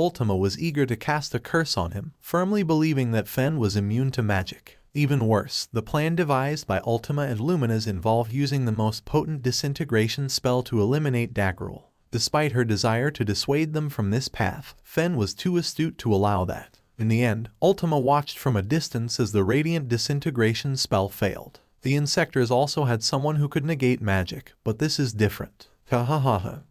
Ultima was eager to cast a curse on him, firmly believing that Fen was immune to magic. Even worse, the plan devised by Ultima and Luminas involved using the most potent disintegration spell to eliminate Daggerul. Despite her desire to dissuade them from this path, Fen was too astute to allow that. In the end, Ultima watched from a distance as the radiant disintegration spell failed. The Insectors also had someone who could negate magic, but this is different.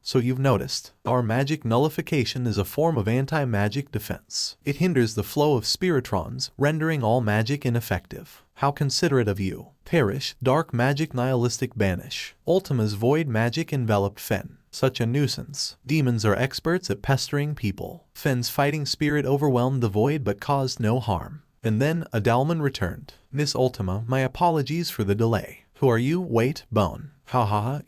So you've noticed, our magic nullification is a form of anti-magic defense. It hinders the flow of spiritrons, rendering all magic ineffective. How considerate of you. Perish, dark magic nihilistic banish. Ultima's void magic enveloped Fen. Such a nuisance. Demons are experts at pestering people. Fen's fighting spirit overwhelmed the void but caused no harm. And then, Adalman returned. Miss Ultima, my apologies for the delay. Who are you? Wait, Bone.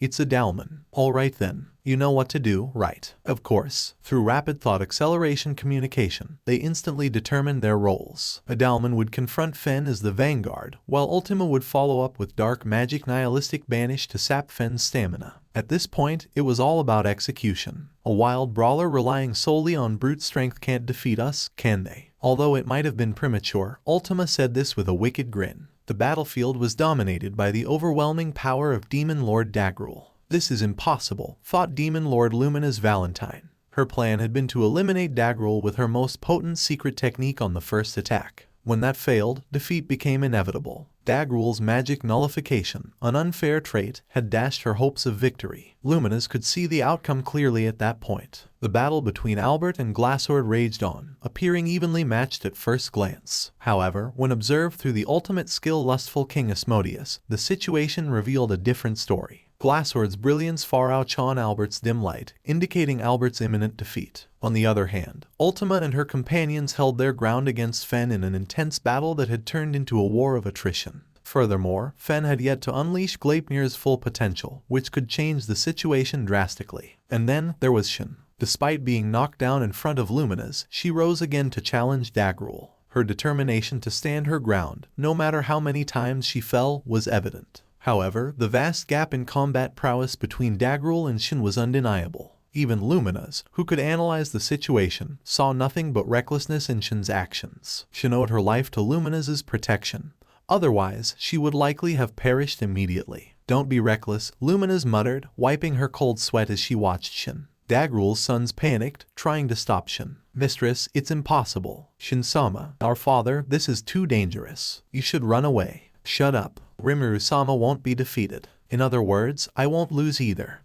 It's Adalman. Alright then. You know what to do, right? Of course. Through rapid thought acceleration communication, they instantly determined their roles. Adalman would confront Fen as the vanguard, while Ultima would follow up with dark magic nihilistic banish to sap Fen's stamina. At this point, it was all about execution. A wild brawler relying solely on brute strength can't defeat us, can they? Although it might have been premature, Ultima said this with a wicked grin. The battlefield was dominated by the overwhelming power of Demon Lord Daggerul. This is impossible, thought Demon Lord Luminas Valentine. Her plan had been to eliminate Daggerul with her most potent secret technique on the first attack. When that failed, defeat became inevitable. Daggerul's magic nullification, an unfair trait, had dashed her hopes of victory. Luminas could see the outcome clearly at that point. The battle between Albert and Glassword raged on, appearing evenly matched at first glance. However, when observed through the ultimate skill-lustful King Asmodeus, the situation revealed a different story. Glassword's brilliance far outshone Albert's dim light, indicating Albert's imminent defeat. On the other hand, Ultima and her companions held their ground against Fen in an intense battle that had turned into a war of attrition. Furthermore, Fen had yet to unleash Gleipnir's full potential, which could change the situation drastically. And then, there was Shin. Despite being knocked down in front of Luminas, she rose again to challenge Daggerul. Her determination to stand her ground, no matter how many times she fell, was evident. However, the vast gap in combat prowess between Daggerul and Shin was undeniable. Even Luminas, who could analyze the situation, saw nothing but recklessness in Shin's actions. Shin owed her life to Luminas's protection. Otherwise, she would likely have perished immediately. Don't be reckless, Luminas muttered, wiping her cold sweat as she watched Shin. Daggerul's sons panicked, trying to stop Shin. Mistress, it's impossible. Shin-sama, our father, this is too dangerous. You should run away. Shut up. Rimuru-sama won't be defeated. In other words, I won't lose either.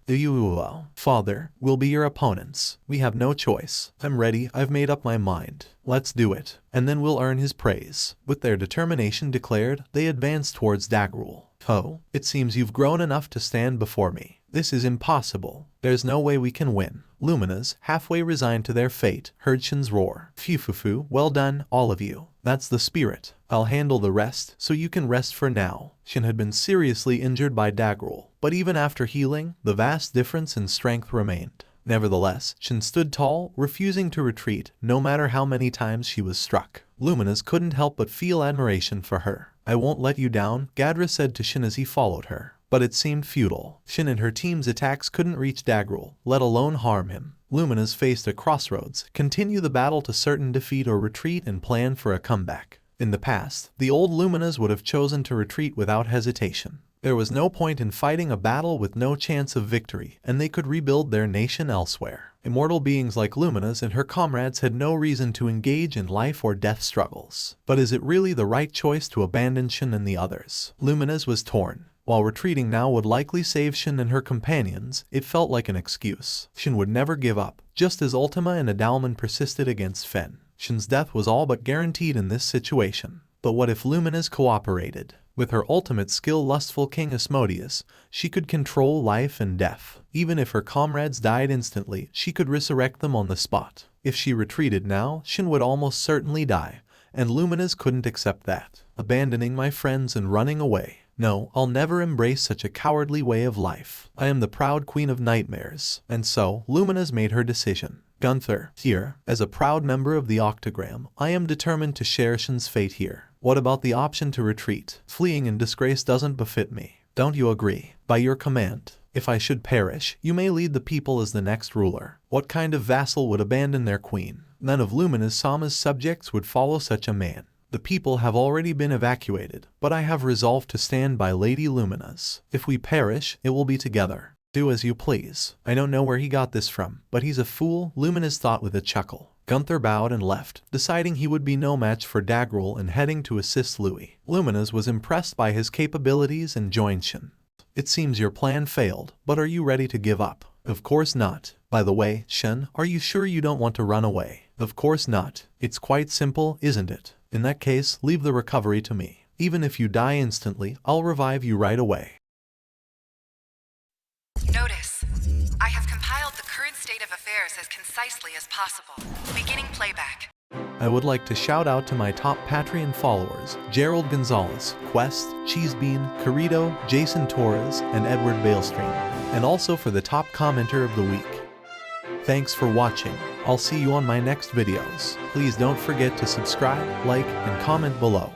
Father, we'll be your opponents. We have no choice. I'm ready, I've made up my mind. Let's do it, and then we'll earn his praise. With their determination declared, they advanced towards Daggerul. It seems you've grown enough to stand before me. This is impossible. There's no way we can win. Luminas, halfway resigned to their fate, heard Shin's roar. Phew, well done, all of you. That's the spirit. I'll handle the rest, so you can rest for now. Shin had been seriously injured by Daggerul, but even after healing, the vast difference in strength remained. Nevertheless, Shin stood tall, refusing to retreat, no matter how many times she was struck. Luminas couldn't help but feel admiration for her. I won't let you down, Gadra said to Shin as he followed her. But it seemed futile. Shin and her team's attacks couldn't reach Daggerul, let alone harm him. Luminas faced a crossroads, continue the battle to certain defeat or retreat and plan for a comeback. In the past, the old Luminas would have chosen to retreat without hesitation. There was no point in fighting a battle with no chance of victory, and they could rebuild their nation elsewhere. Immortal beings like Luminas and her comrades had no reason to engage in life or death struggles. But is it really the right choice to abandon Shin and the others? Luminas was torn. While retreating now would likely save Shin and her companions, it felt like an excuse. Shin would never give up, just as Ultima and Adalman persisted against Fen. Shin's death was all but guaranteed in this situation. But what if Luminas cooperated? With her ultimate skill-lustful King Asmodeus, she could control life and death. Even if her comrades died instantly, she could resurrect them on the spot. If she retreated now, Shin would almost certainly die, and Luminas couldn't accept that. Abandoning my friends and running away. No, I'll never embrace such a cowardly way of life. I am the proud queen of nightmares. And so, Luminas made her decision. Gunther, here, as a proud member of the Octagram, I am determined to share Shin's fate here. What about the option to retreat? Fleeing in disgrace doesn't befit me. Don't you agree? By your command, if I should perish, you may lead the people as the next ruler. What kind of vassal would abandon their queen? None of Lumina's Sama's subjects would follow such a man. The people have already been evacuated, but I have resolved to stand by Lady Luminas. If we perish, it will be together. Do as you please. I don't know where he got this from, but he's a fool, Luminas thought with a chuckle. Gunther bowed and left, deciding he would be no match for Dagrel and heading to assist Louis. Luminas was impressed by his capabilities and joined Shen. It seems your plan failed, but are you ready to give up? Of course not. By the way, Shen, are you sure you don't want to run away? Of course not. It's quite simple, isn't it? In that case, leave the recovery to me. Even if you die instantly, I'll revive you right away. Notice, I have compiled the current state of affairs as concisely as possible. Beginning playback. I would like to shout out to my top Patreon followers, Gerald Gonzalez, Quest, Cheesebean, Carito, Jason Torres, and Edward Balestream, and also for the top commenter of the week. Thanks for watching. I'll see you on my next videos. Please don't forget to subscribe, like, and comment below.